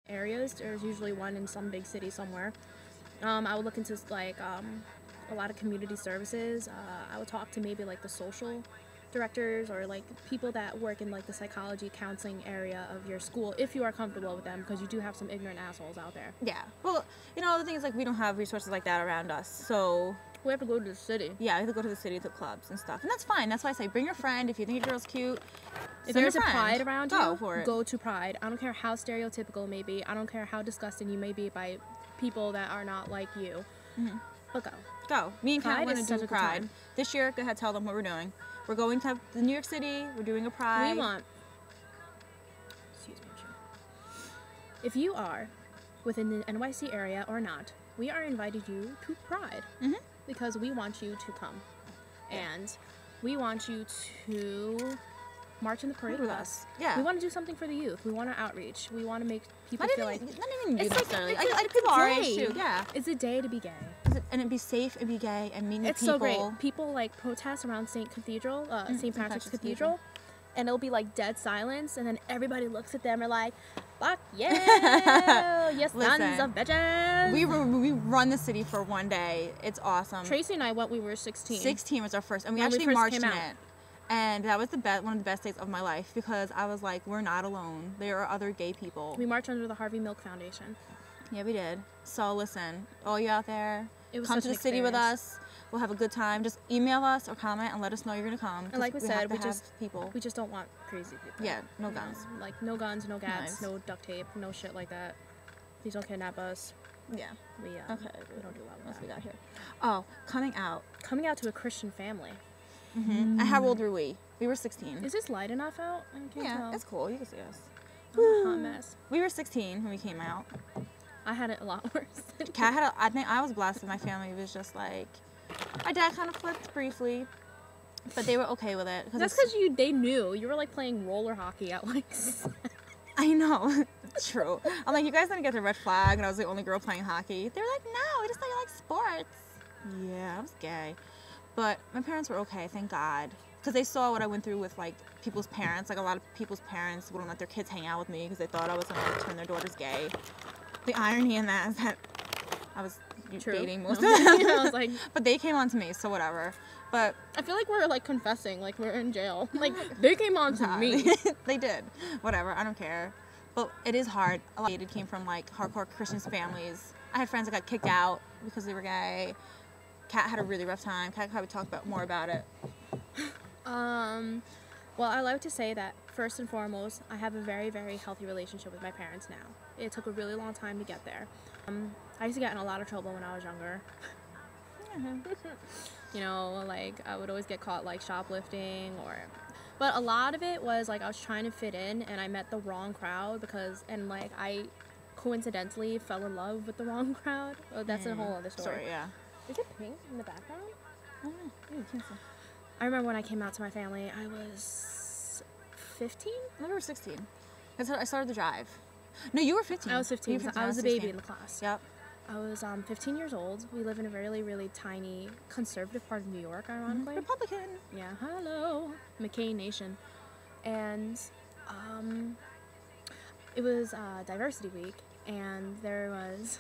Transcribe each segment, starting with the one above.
areas. There's usually one in some big city somewhere. I would look into like a lot of community services. I would talk to maybe like the social directors or like people that work in like the psychology counseling area of your school, if you are comfortable with them, because you do have some ignorant assholes out there. Yeah. Well, you know, the thing is, like, we don't have resources like that around us, so We have to go to the city. yeah, we have to go to the city, to clubs and stuff, and that's fine. That's why I say bring your friend. If you think your girl's cute, If send there's your a friend. pride around Go you, for it. go to pride. I don't care how stereotypical it may be. I don't care how disgusting you may be by people that are not like you. But go. Go. Me and Kat Pride want is to such do a good Pride time. this year. Go ahead, tell them what we're doing. We're going to the New York City. We're doing a Pride. We want. Excuse me. If you are within the NYC area or not, we are inviting you to Pride because we want you to come, and we want you to march in the parade with us. Yeah. We want to do something for the youth. We want to outreach. We want to make people Not feel even, like not even you it's like, necessarily. it's Like a people our day. age too. Yeah. It's a day to be gay. And it'd be safe and be gay and meet new It's people. so great. People like protest around St. Patrick's Cathedral, and it'll be like dead silence, and then everybody looks at them and like, "Fuck yeah, you sons of bitches!" We run the city for one day. It's awesome. Tracy and I went. We were 16. 16 was our first, and we When we actually first marched came in out. it. And that was one of the best days of my life, because I was like, we're not alone. There are other gay people. We marched under the Harvey Milk Foundation. Yeah, we did. So listen, all you out there, It was come such to the an city with experience. us. We'll have a good time. Just email us or comment and let us know you're gonna come. And like we said, have to have people. we just don't want crazy people. Yeah, no You know, guns. like no guns, no gas, Knives. no duct tape, no shit like that. Please don't kidnap us. Yeah. We Okay. we don't do What that. else we got here? Oh, coming out. Coming out to a Christian family. And how old were we? We were 16. Is this light enough out? I can't Yeah, tell. it's cool. You can see us. I'm a hot mess. We were 16 when we came out. I had it a lot worse. Kat had I think I was blessed with my family. It was just like, my dad kind of flipped briefly, but they were okay with it. That's because they knew you were like playing roller hockey at like. I know. True. I'm like, you guys didn't get the red flag, and I was the only girl playing hockey. They were like, no, we just thought you like sports. Yeah, I was gay. But my parents were okay, thank God. Because they saw what I went through with, like, people's parents. Like, a lot of people's parents wouldn't let their kids hang out with me because they thought I was going to turn their daughters gay. The irony in that is that I was dating most of them. I was like, But they came on to me, so whatever. But I feel like we're like confessing, like we're in jail. Like they came on to me. they did. Whatever, I don't care. But it is hard. A lot of it came from, like, hardcore Christian families. I had friends that got kicked out because they were gay. Kat had a really rough time. Kat probably talk more about it. Well, I like to say that first and foremost, I have a very, very healthy relationship with my parents now. It took a really long time to get there. I used to get in a lot of trouble when I was younger. You know, like I would always get caught like shoplifting but a lot of it was like I was trying to fit in and I met the wrong crowd and like I coincidentally fell in love with the wrong crowd. Oh, that's a whole other story. Sorry, yeah. Is it pink in the background? I don't know. Ooh, can't see. I remember when I came out to my family, I was 15? I was 16. I started the drive. No, you were 15. I was 15. You were 15. I was a 16. baby in the class. Yep. I was 15 years old. We live in a really, really tiny conservative part of New York, ironically. Republican. Yeah, hello. McCain Nation. And it was Diversity Week, and there was,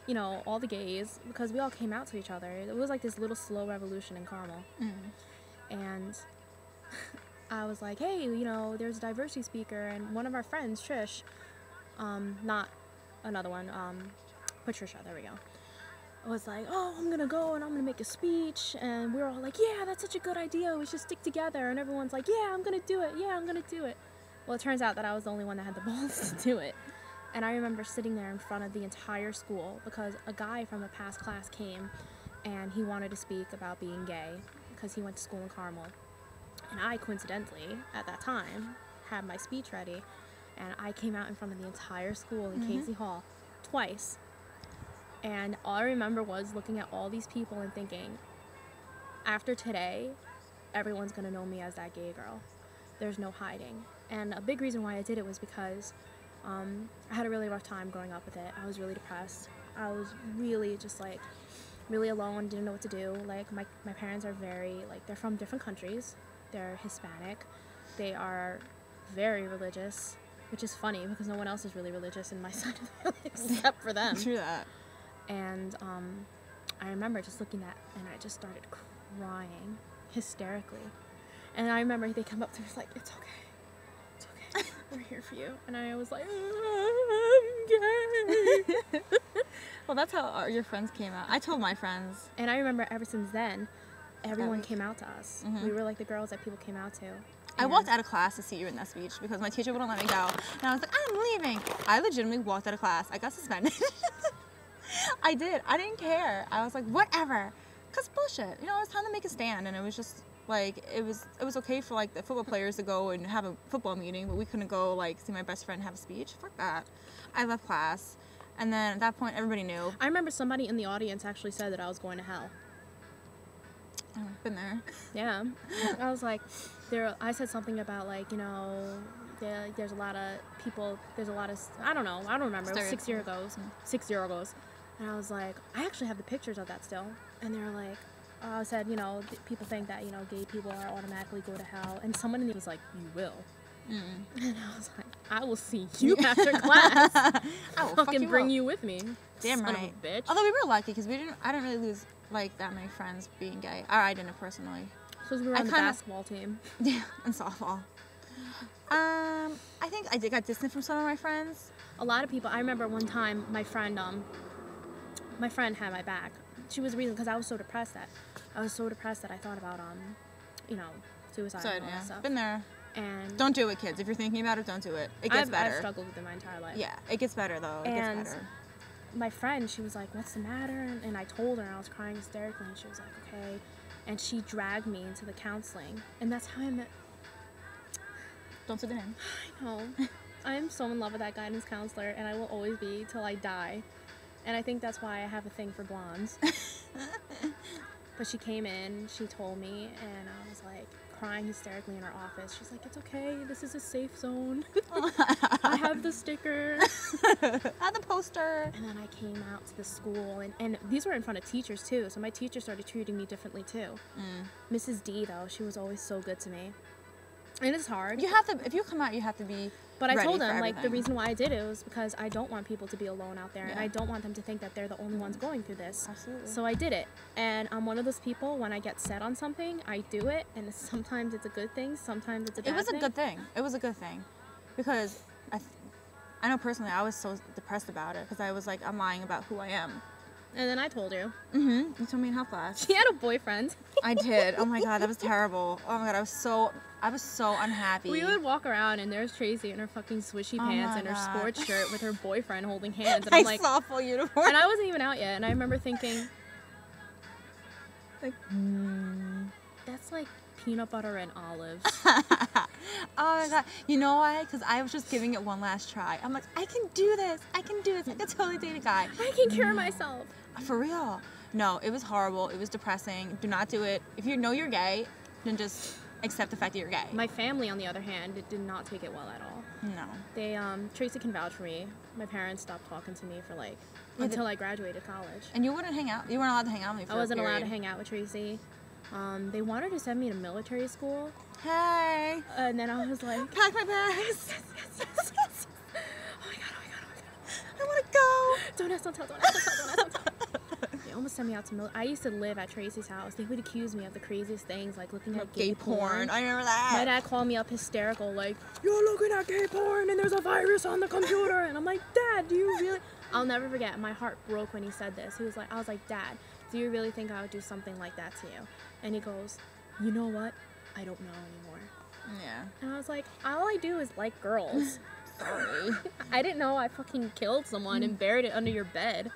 you know, all the gays, because we all came out to each other. It was like this little slow revolution in Carmel. And I was like, hey, you know, there's a diversity speaker, and one of our friends, Trish, not another one, Patricia, there we go, was like, oh, I'm gonna go and I'm gonna make a speech, and we were all like, yeah, that's such a good idea, we should stick together, and everyone's like, yeah, I'm gonna do it, yeah, I'm gonna do it. Well, it turns out that I was the only one that had the balls to do it, and I remember sitting there in front of the entire school because a guy from a past class came, and he wanted to speak about being gay, because he went to school in Carmel, and I, coincidentally, at that time, had my speech ready, and I came out in front of the entire school in Casey Hall, twice. And all I remember was looking at all these people and thinking, after today, everyone's gonna know me as that gay girl. There's no hiding. And a big reason why I did it was because I had a really rough time growing up with it. I was really depressed. I was really just like, really alone, didn't know what to do. Like my parents are very, like, they're from different countries. They're Hispanic. They are very religious. which is funny because no one else is really religious in my side of the family except for them. True that. And I remember just looking at, and I just started crying hysterically. And I remember they come up to me like, it's okay, we're here for you. And I was like, I'm gay. Well, that's how your friends came out. I told my friends. And I remember ever since then, everyone came out to us. We were like the girls that people came out to. I walked out of class to see you in that speech because my teacher wouldn't let me go. And I was like, I'm leaving. I legitimately walked out of class. I got suspended. I did. I didn't care. I was like, whatever. Because bullshit. You know, it was time to make a stand. And it was just, like, it was okay for, like, the football players to go and have a football meeting, but we couldn't go, like, see my best friend have a speech. Fuck that. I left class. And then at that point, everybody knew. I remember somebody in the audience actually said that I was going to hell. Oh, been there. Yeah. I was like, I said something about, like, you know, there's a lot of people, I don't know, I don't remember. It was 6 years ago. 6 years ago. And I was like, I actually have the pictures of that still. And they're like, I said, you know, people think that, you know, gay people are automatically go to hell. And someone in the was like, you will. And I was like, I will see you after class. I will fucking bring you with me. Damn son right. of a bitch. Although we were lucky because I didn't really lose like that many friends being gay. Or I didn't personally. Because we were on the basketball team. Yeah, and softball. I think I got distant from some of my friends. A lot of people. I remember one time my friend had my back. She was the reason because I was so depressed that I thought about you know, suicide and all that stuff. Been there. And don't do it, kids. If you're thinking about it, don't do it. It gets better. I've struggled with it my entire life. Yeah, it gets better though. It gets better. My friend, she was like, "What's the matter?" And I told her, and I was crying hysterically, and she was like, "Okay." And she dragged me into the counseling, and that's how I met. Don't say the name. I know. I am so in love with that guidance counselor, and I will always be till I die. And I think that's why I have a thing for blondes. But she came in, she told me, and I was like crying hysterically in her office. She's like, "It's okay, this is a safe zone." I have the sticker. I have the poster. And then I came out to the school, and these were in front of teachers too, so my teacher started treating me differently too. Mrs. D, though, she was always so good to me. And it's hard. You have to, if you come out, you have to be But I told them, everything. like, the reason why I did it was because I don't want people to be alone out there, and I don't want them to think that they're the only ones going through this. Absolutely. So I did it. And I'm one of those people, when I get set on something, I do it, and sometimes it's a good thing, sometimes it's a bad thing. It was a good thing. It was a good thing. Because I know personally, I was so depressed about it, because I was like, I'm lying about who I am. And then I told you. You told me in health class. She had a boyfriend. I did. Oh my god, that was terrible. Oh my god, I was so unhappy. We would walk around, and there's Tracy in her fucking swishy pants and her sports shirt with her boyfriend holding hands. And I'm like, softball uniform. And I wasn't even out yet, and I remember thinking, like, that's like peanut butter and olives. Oh my god. You know why? Because I was just giving it one last try. I'm like, I can do this. I can totally date a guy. I can cure myself. For real. No, it was horrible. It was depressing. Do not do it. If you know you're gay, then just accept the fact that you're gay. My family, on the other hand, did not take it well at all. No. They, Tracy can vouch for me. My parents stopped talking to me for like, until I graduated college. And you wouldn't hang out? You weren't allowed to hang out with me for I wasn't allowed to hang out with Tracy. They wanted to send me to military school. Hey. And then I was like, pack my bags. Yes. Oh my god. I want to go. Don't ask. They almost sent me out to military. I used to live at Tracy's house. They would accuse me of the craziest things, like looking at gay porn. I remember that. My dad called me up hysterical, like, "You're looking at gay porn and there's a virus on the computer." And I'm like, "Dad, do you really?" I'll never forget. My heart broke when he said this. I was like, "Dad, do you really think I would do something like that to you?" And he goes, "You know what? I don't know anymore." Yeah. And I was like, all I do is like girls. Sorry. I didn't know I fucking killed someone and buried it under your bed.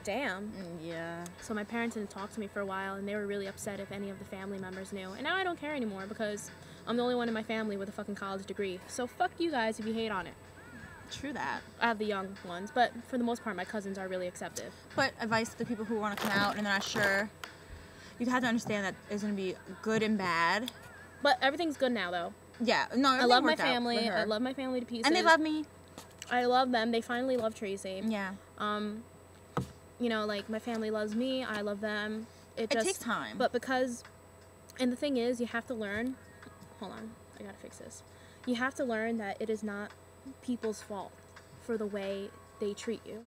Damn. Yeah. So my parents didn't talk to me for a while, and they were really upset if any of the family members knew. And now I don't care anymore because I'm the only one in my family with a fucking college degree. So fuck you guys if you hate on it. True that. I have the young ones, but for the most part, my cousins are really acceptive. But advice to the people who want to come out and they're not sure, you have to understand that there's going to be good and bad. But everything's good now, though. Yeah. No, I love my family. I love my family to pieces. And they love me. I love them. They finally love Tracy. Yeah. You know, like, my family loves me. I love them. It takes time. But because, and the thing is, you have to learn, hold on, I gotta fix this. You have to learn that it is not people's fault for the way they treat you.